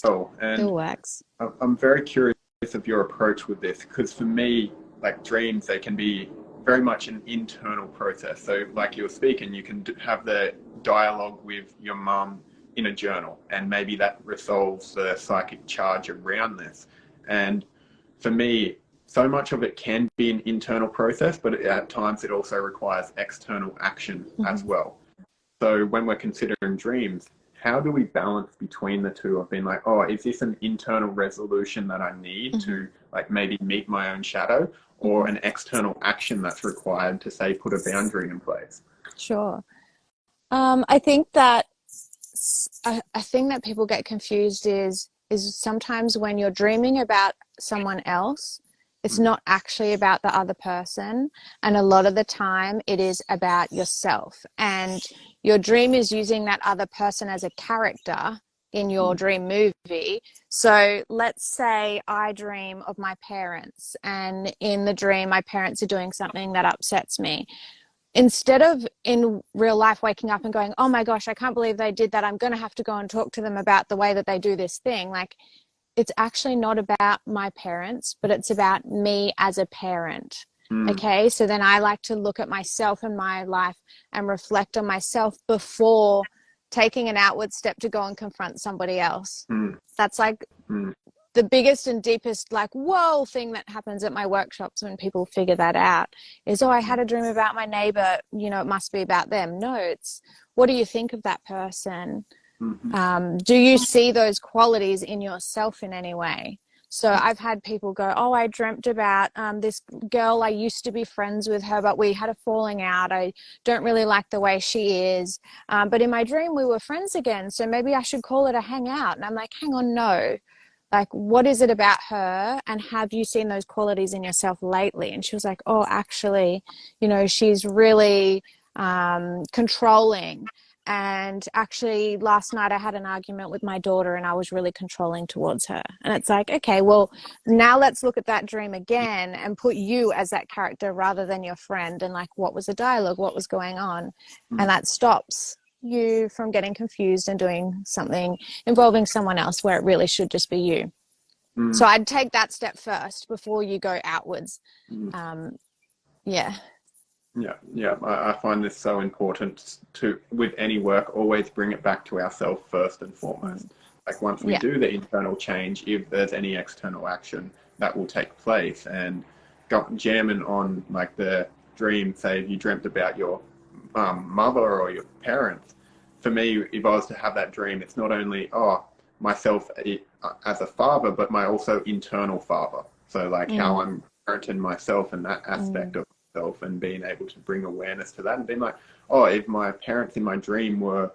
well. It And works. I'm very curious of your approach with this, because for me, like dreams, they can be very much an internal process. So like you were speaking, you can have the dialogue with your mum in a journal, and maybe that resolves the psychic charge around this. And for me, so much of it can be an internal process, but at times it also requires external action as Hmm. well. So when we're considering dreams, how do we balance between the two of being like, oh, is this an internal resolution that I need Hmm. to like maybe meet my own shadow, or Hmm. an external action that's required to say put a boundary in place? Sure. I think that a thing that people get confused is sometimes when you're dreaming about someone else, it's Mm, not actually about the other person, and a lot of the time it is about yourself, and your dream is using that other person as a character in your mm, dream movie. So let's say I dream of my parents, and in the dream my parents are doing something that upsets me. Instead of in real life waking up and going, oh my gosh, I can't believe they did that, I'm going to have to go and talk to them about the way that they do this thing, like, it's actually not about my parents, but it's about me as a parent. mm, Okay, so then I like to look at myself and my life and reflect on myself before taking an outward step to go and confront somebody else. mm, That's like mm, the biggest and deepest, like, whoa, thing that happens at my workshops when people figure that out is, oh, I had a dream about my neighbor, it must be about them. No, it's, what do you think of that person? mm, Do you see those qualities in yourself in any way? So mm, I've had people go, oh, I dreamt about this girl. I used to be friends with her, but we had a falling out. I don't really like the way she is. But in my dream, we were friends again. So maybe I should call it a hangout. And I'm like, hang on, no. Like, what is it about her? And have you seen those qualities in yourself lately? And she was like, oh, actually, she's really controlling. And actually, last night I had an argument with my daughter and I was really controlling towards her. And it's like, okay, well, now let's look at that dream again and put you as that character rather than your friend. And like, what was the dialogue? What was going on? And mm, that stops you from getting confused and doing something involving someone else where it really should just be you. So mm, I'd take that step first before you go outwards. mm. Um, yeah. Yeah, yeah. I find this so important to, with any work, always bring it back to ourselves first and Mm. foremost. Like once we Yeah. do the internal change, if there's any external action that will take place, and got jamming on like the dream, say if you dreamt about your mother or your parents. For me, if I was to have that dream, it's not only myself as a father, but my also internal father. So like how Mm. I'm parenting myself and that aspect Mm. of myself, and being able to bring awareness to that, and being like, oh, if my parents in my dream were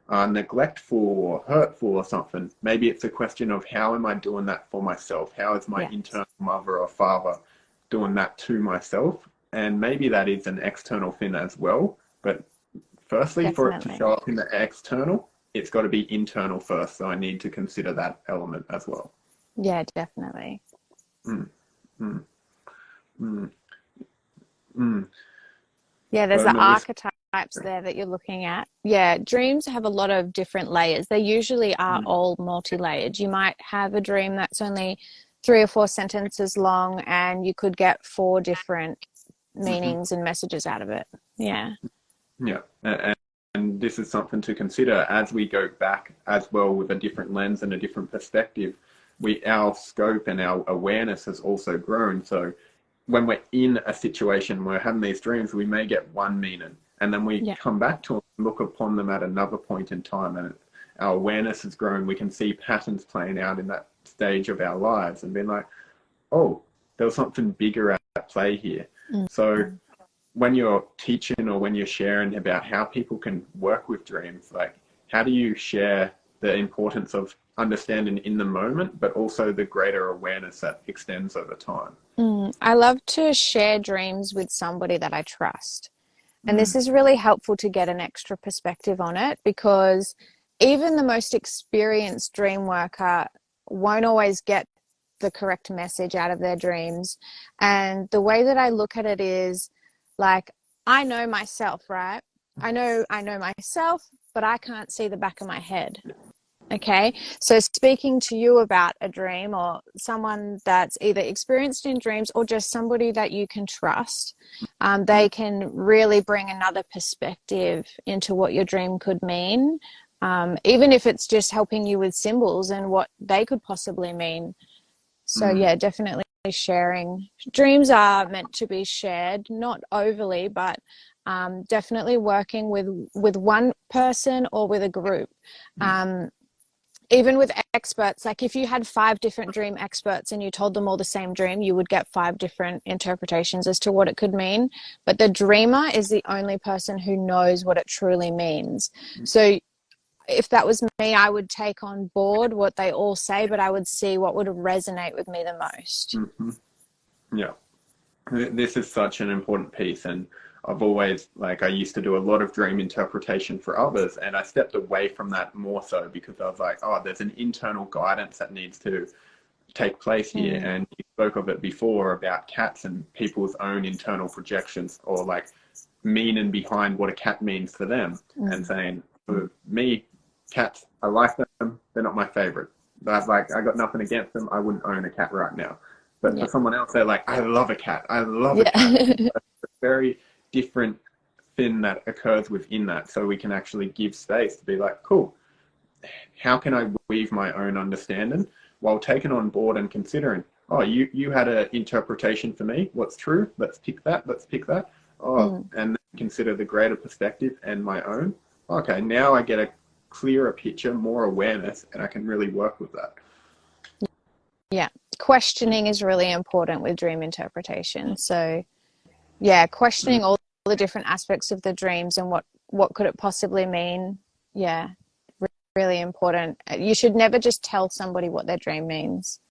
neglectful or hurtful or something, maybe it's a question of how am I doing that for myself? How is my Yeah, internal mother or father doing that to myself? And maybe that is an external thing as well. But firstly, for it to definitely. show up in the external, it's got to be internal first. So I need to consider that element as well. Yeah, definitely. Mm, mm, mm, mm. Yeah, there's So the Melissa, archetypes there that you're looking at. Yeah, dreams have a lot of different layers. They usually are mm, all multi-layered. You might have a dream that's only 3 or 4 sentences long, and you could get 4 different mhm. meanings and messages out of it. Yeah. Yeah, and this is something to consider as we go back as well with a different lens and a different perspective. Our scope and our awareness has also grown. So when we're in a situation where we're having these dreams, we may get one meaning, and then we Yeah. come back to them, look upon them at another point in time, and our awareness has grown. We can see patterns playing out in that stage of our lives, and being like, oh, there was something bigger at play here. So Mm. when you're teaching or when you're sharing about how people can work with dreams, like how do you share the importance of understanding in the moment, but also the greater awareness that extends over time? I love to share dreams with somebody that I trust. And this Mm, is really helpful to get an extra perspective on it, because even the most experienced dream worker won't always get the correct message out of their dreams. And the way that I look at it is like, I know myself, right? I know myself, but I can't see the back of my head. Okay, so speaking to you about a dream or someone that's either experienced in dreams or just somebody that you can trust, they can really bring another perspective into what your dream could mean, even if it's just helping you with symbols and what they could possibly mean. So, Mm, yeah, definitely sharing. Dreams are meant to be shared, not overly, but definitely working with one person or with a group. Um, Even with experts, like if you had 5 different dream experts and you told them all the same dream, you would get 5 different interpretations as to what it could mean. But the dreamer is the only person who knows what it truly means. So if that was me, I would take on board what they all say, but I would see what would resonate with me the most. hmm Yeah. This is such an important piece, and I've always, like, I used to do a lot of dream interpretation for others, and I stepped away from that more so because I was like, oh, there's an internal guidance that needs to take place here. Mm, And you spoke of it before about cats and people's own internal projections, or like meaning behind what a cat means for them, and mm. saying, for me, cats, I like them, they're not my favorite. But like, I got nothing against them, I wouldn't own a cat right now. But for Yeah. someone else, they're like, I love a cat, I love a cat. Yeah. It's a very different thing that occurs within that. So we can actually give space to be like, cool, how can I weave my own understanding while taking on board and considering, oh, you had an interpretation for me. What's true? Let's pick that. Let's pick that. Oh, Mm. and consider the greater perspective and my own. Okay, now I get a clearer picture, more awareness, and I can really work with that. Yeah. Questioning is really important with dream interpretation. So, yeah, questioning all the different aspects of the dreams and what could it possibly mean. Yeah, really important. You should never just tell somebody what their dream means.